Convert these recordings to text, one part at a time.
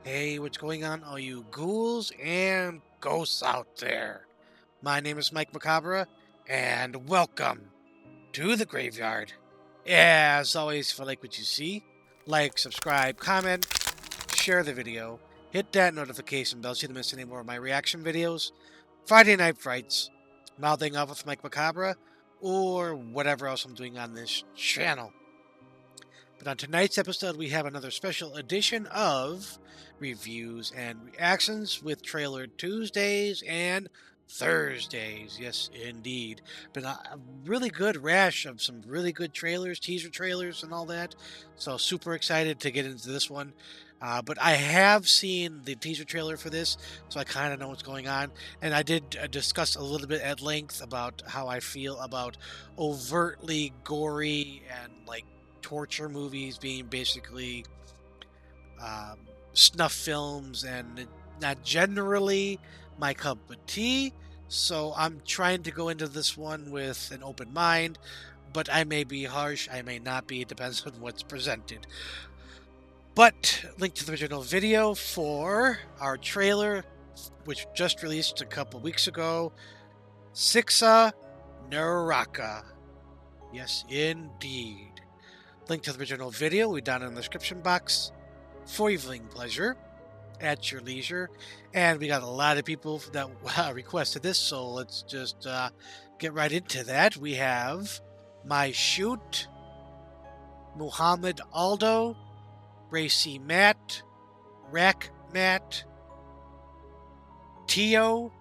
Hey, what's going on, all you ghouls and ghosts out there? My name is Mike Macabre, and welcome to the graveyard. As always, if you like what you see, like, subscribe, comment, share the video, hit that notification bell so you don't miss any more of my reaction videos, Friday Night Frights, Mouthing Up with Mike Macabre, or whatever else I'm doing on this channel. But on tonight's episode, we have another special edition of reviews and reactions with Trailer Tuesdays and Thursdays. Yes, indeed. Been a really good rash of some really good trailers, teaser trailers, and all that. So super excited to get into this one. But I have seen the teaser trailer for this, so I kind of know what's going on. And I did discuss a little bit at length about how I feel about overtly gory and like torture movies being basically um, snuff films and not generally my cup of tea. So I'm trying to go into this one with an open mind, but I may be harsh, I may not be, it depends on what's presented. But link to the original video for our trailer, which just released a couple weeks ago, Siksa, Neraka. Yes, indeed. Link to the original video will be down in the description box for your viewing pleasure at your leisure. And we got a lot of people that requested this, so let's just get right into that. We have My Shoot, Muhammad Aldo, Racy Matt, Rack Matt, Tio,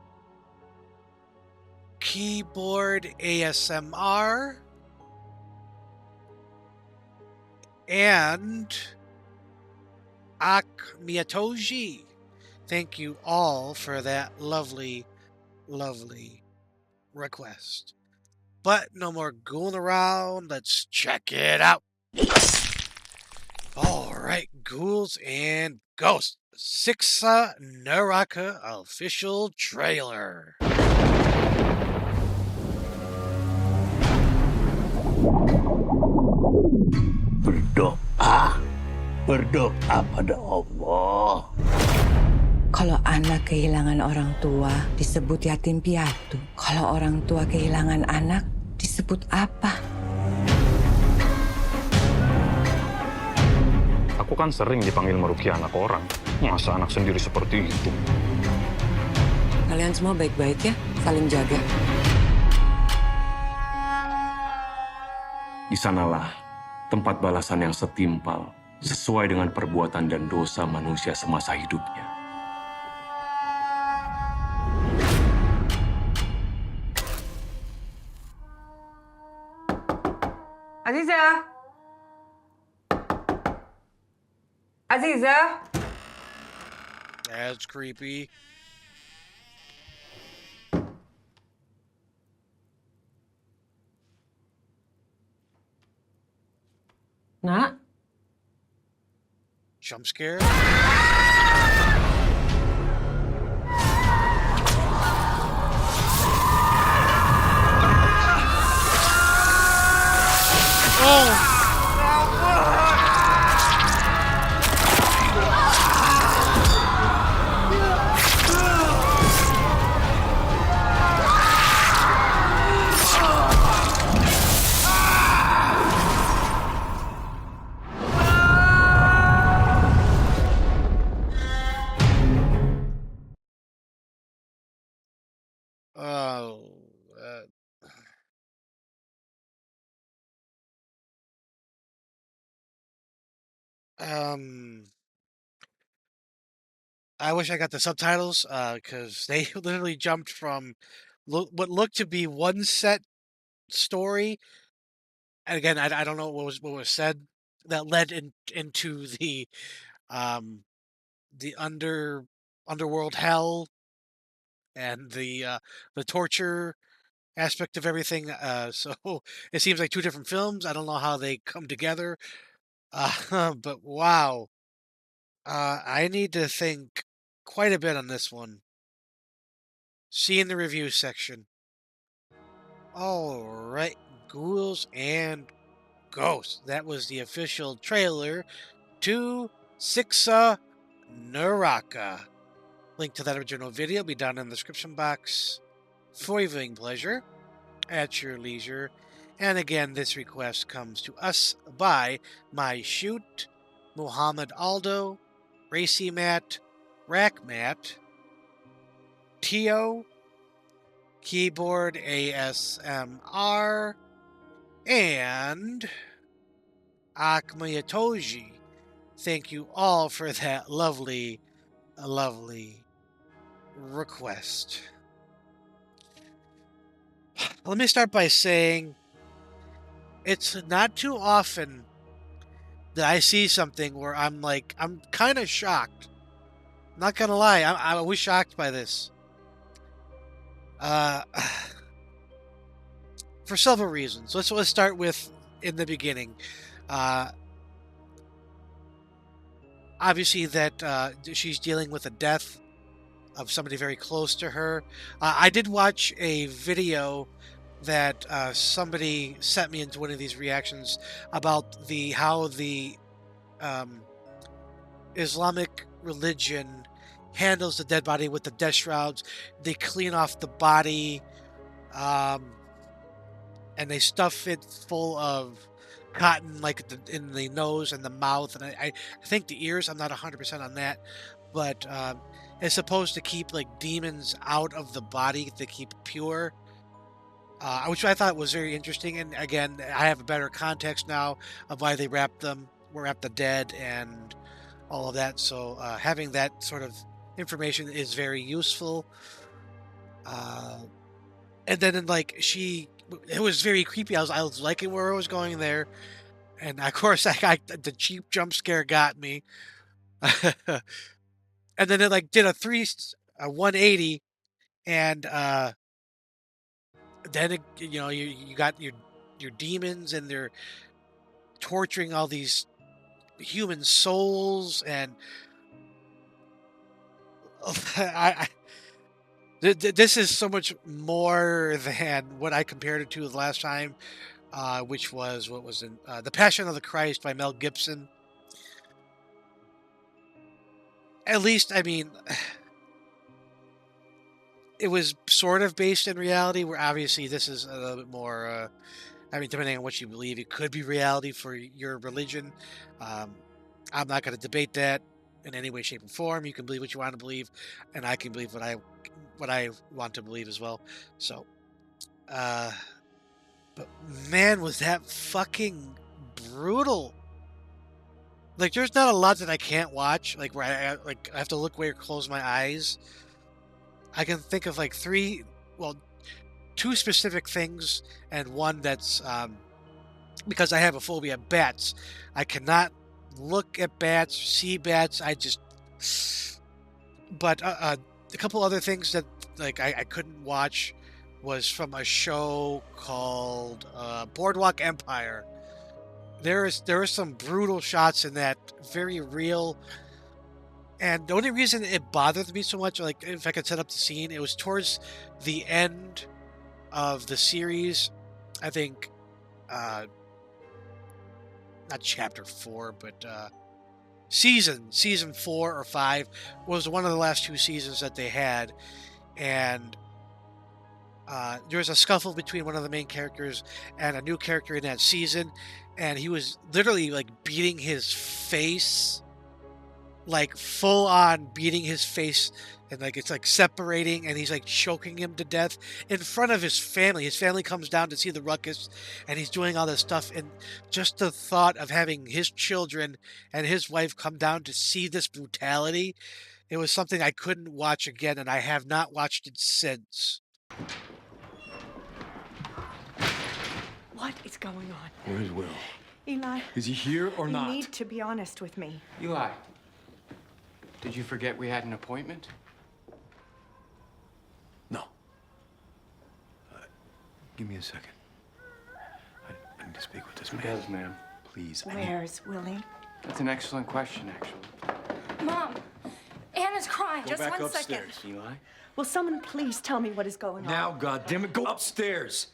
Keyboard ASMR, and Akmiyatoji. Thank you all for that lovely, lovely request. But no more gooling around. Let's check it out. Alright, ghouls and ghosts. Siksa Neraka official trailer. Berdoa pada Allah. Kalau anak kehilangan orang tua, disebut yatim piatu. Kalau orang tua kehilangan anak, disebut apa? Aku kan sering dipanggil merugi anak orang. Masa anak sendiri seperti itu? Kalian semua baik-baik ya, saling jaga. Di sanalah tempat balasan yang setimpal sesuai dengan perbuatan dan dosa manusia semasa hidupnya. Aziza! Aziza! That's creepy. Nak? Jump scare? Oh! Oh, um, I wish I got the subtitles, because they literally jumped from what looked to be one set story, and again, I don't know what was said that led into um the underworld hell and the torture aspect of everything. So it seems like two different films. I don't know how they come together. But wow. I need to think quite a bit on this one. See in the review section. Alright, ghouls and ghosts. That was the official trailer to Siksa Neraka. Link to that original video will be down in the description box for your viewing pleasure at your leisure. And again, this request comes to us by My Shoot, Muhammad Aldo, Racy Matt, Rack Matt, Tio, Keyboard ASMR, and Akmayatoji. Thank you all for that lovely request. Let me start by saying it's not too often that I see something where I'm kind of shocked. Not gonna lie, I was shocked by this. For several reasons. Let's start with in the beginning. Obviously that she's dealing with a death of somebody very close to her. I did watch a video that somebody sent me into one of these reactions about how the Islamic religion handles the dead body with the death shrouds. They clean off the body, and they stuff it full of cotton, like in the nose and the mouth, and I think the ears. I'm not 100% on that, but it's supposed to keep like demons out of the body, to keep it pure, which I thought was very interesting. And again, I have a better context now of why they wrap the dead and all of that. So having that sort of information is very useful. And then it was very creepy. I was liking where I was going there, and of course, the cheap jump scare got me. And then it did a 180, and then you got your demons, and they're torturing all these human souls, and this is so much more than what I compared it to the last time, which was The Passion of the Christ by Mel Gibson. At least, I mean, it was sort of based in reality, where obviously this is a little bit more, depending on what you believe, it could be reality for your religion. I'm not going to debate that in any way, shape, or form. You can believe what you want to believe, and I can believe what I want to believe as well. So, but man, was that fucking brutal. There's not a lot that I can't watch, where I have to look away or close my eyes. I can think of two specific things, and one that's because I have a phobia of bats. I cannot look at bats, see bats. But a couple other things that I couldn't watch was from a show called Boardwalk Empire. There are some brutal shots in that, very real. And the only reason it bothered me so much, if I could set up the scene, it was towards the end of the series. I think, not chapter 4, but season 4 or 5 was one of the last 2 seasons that they had, and there was a scuffle between one of the main characters and a new character in that season, and he was literally beating his face, full on beating his face, and it's separating, and he's choking him to death in front of his family. His family comes down to see the ruckus, and he's doing all this stuff, and just the thought of having his children and his wife come down to see this brutality, it was something I couldn't watch again, and I have not watched it since. What is going on? Where's Will? Eli. Is he here or not? You need to be honest with me. Eli, did you forget we had an appointment? No. Give me a second. I need to speak with this man. Yes, ma'am. Please. Where's Willie? That's an excellent question, actually. Mom, Anna's crying. Go Just back one second. upstairs. Eli? Will someone please tell me what is going on? Now, goddammit, go upstairs.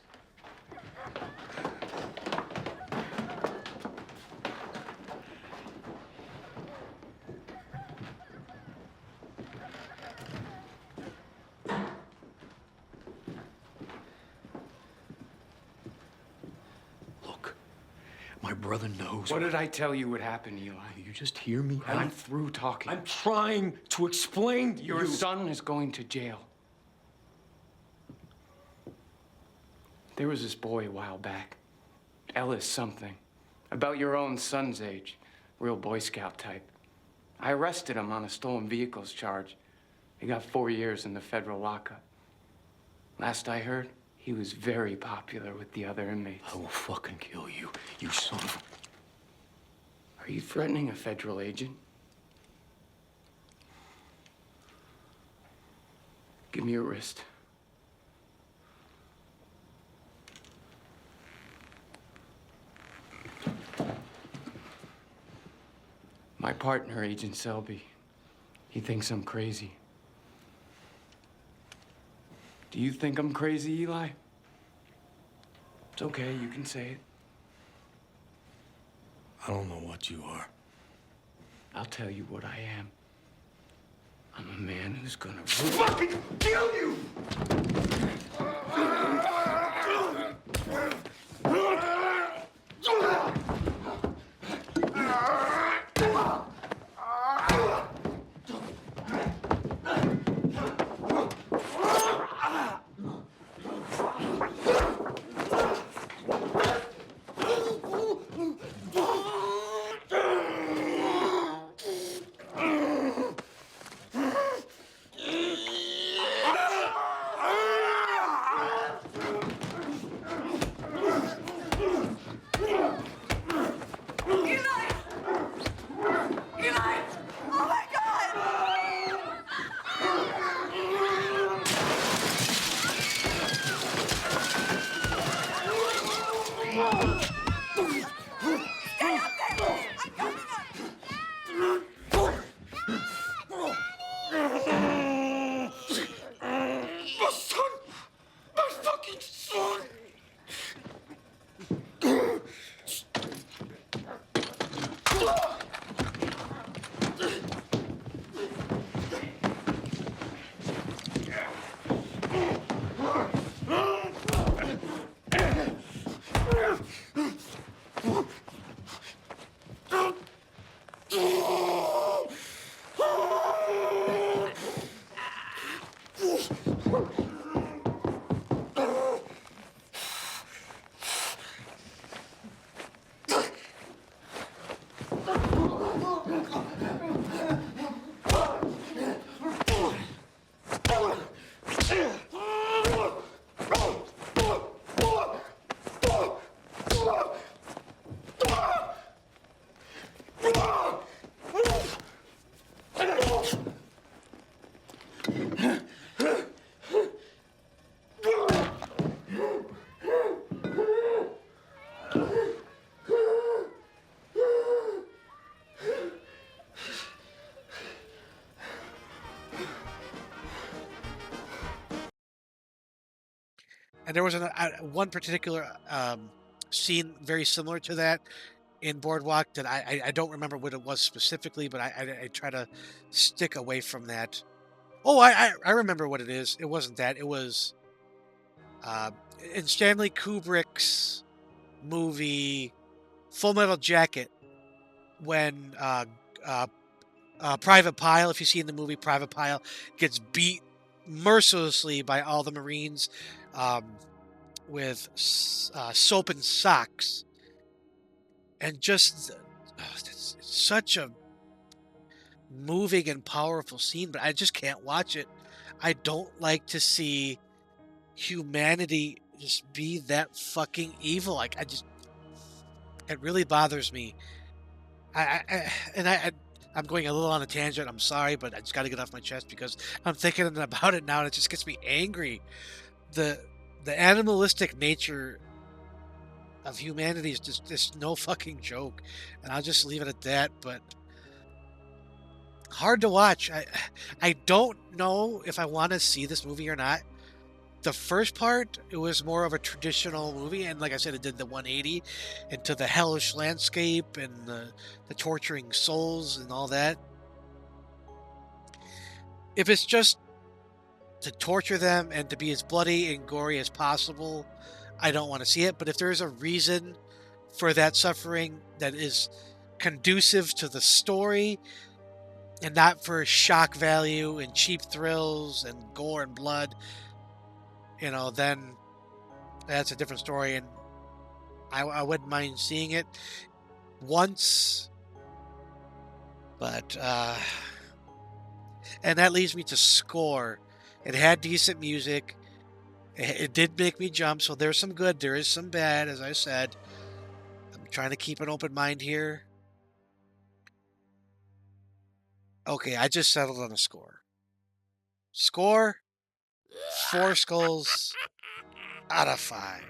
My brother knows. What did I tell you would happen, Eli? You just hear me I'm out? through talking. I'm trying to explain to Your you. son is going to jail. There was this boy a while back, Ellis something, about your own son's age, real Boy Scout type. I arrested him on a stolen vehicles charge. He got 4 years in the federal lockup. Last I heard, he was very popular with the other inmates. I will fucking kill you, you son of a... Are you threatening a federal agent? Give me your wrist. My partner, Agent Selby, he thinks I'm crazy. Do you think I'm crazy, Eli? It's okay, you can say it. I don't know what you are. I'll tell you what I am. I'm a man who's gonna fucking kill you! And there was one particular scene very similar to that in Boardwalk that I don't remember what it was specifically, but I try to stick away from that. Oh, I remember what it is. It wasn't that. It was in Stanley Kubrick's movie Full Metal Jacket when Private Pile, if you see in the movie, Private Pile gets beat mercilessly by all the Marines with soap and socks. And just it's such a moving and powerful scene, but I just can't watch it. I don't like to see humanity just be that fucking evil. Like it really bothers me. I'm going a little on a tangent. I'm sorry, but I just got to get off my chest because I'm thinking about it now, and it just gets me angry. The animalistic nature of humanity is just no fucking joke, and I'll just leave it at that. But hard to watch. I don't know if I want to see this movie or not. The first part, it was more of a traditional movie, and like I said, it did the 180 into the hellish landscape and the torturing souls and all that. If it's just to torture them and to be as bloody and gory as possible, I don't want to see it. But if there's a reason for that suffering that is conducive to the story and not for shock value and cheap thrills and gore and blood, then that's a different story. And I wouldn't mind seeing it once, but and that leads me to score. It had decent music. It did make me jump, so there's some good, there is some bad, as I said. I'm trying to keep an open mind here. Okay, I just settled on a score. Score 4 skulls out of 5.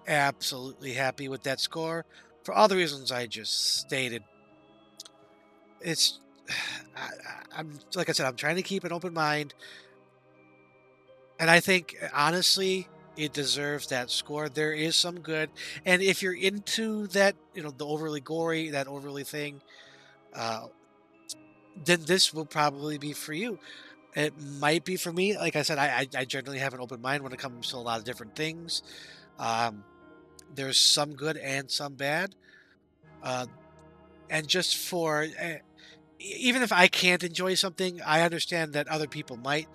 Absolutely happy with that score for all the reasons I just stated. It's I'm like I said, I'm trying to keep an open mind, and I think honestly it deserves that score. There is some good, and if you're into that, the overly gory, that overly thing, uh, then this will probably be for you. It might be for me. Like I said, I generally have an open mind when it comes to a lot of different things. Um, there's some good and some bad. Uh, and just for even if I can't enjoy something, I understand that other people might.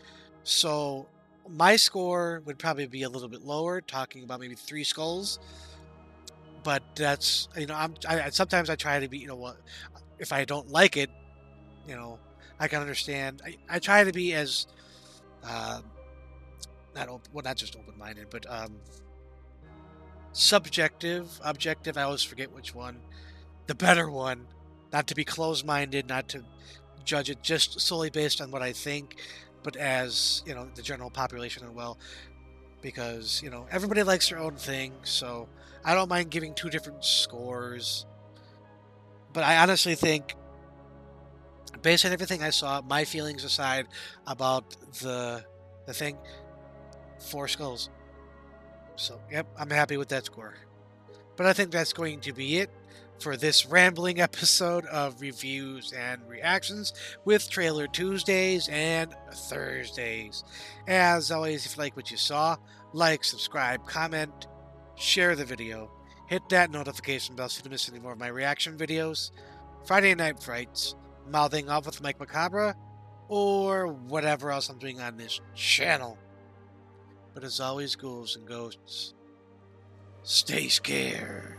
So my score would probably be a little bit lower, talking about maybe 3 skulls. But that's sometimes I try to be, what if I don't like it, I can understand. I try to be as uh, not just open minded, but subjective, objective. I always forget which one, the better one. Not to be closed minded, not to judge it just solely based on what I think, but as the general population as well. Because everybody likes their own thing, so I don't mind giving 2 different scores. But I honestly think, based on everything I saw, my feelings aside about the thing, 4 skulls. So, yep, I'm happy with that score. But I think that's going to be it for this rambling episode of reviews and reactions with Trailer Tuesdays and Thursdays. As always, if you like what you saw, like, subscribe, comment, share the video, hit that notification bell so you don't miss any more of my reaction videos, Friday Night Frights, Mouthing Off with Mike Macabre, or whatever else I'm doing on this channel. But as always, ghouls and ghosts, stay scared.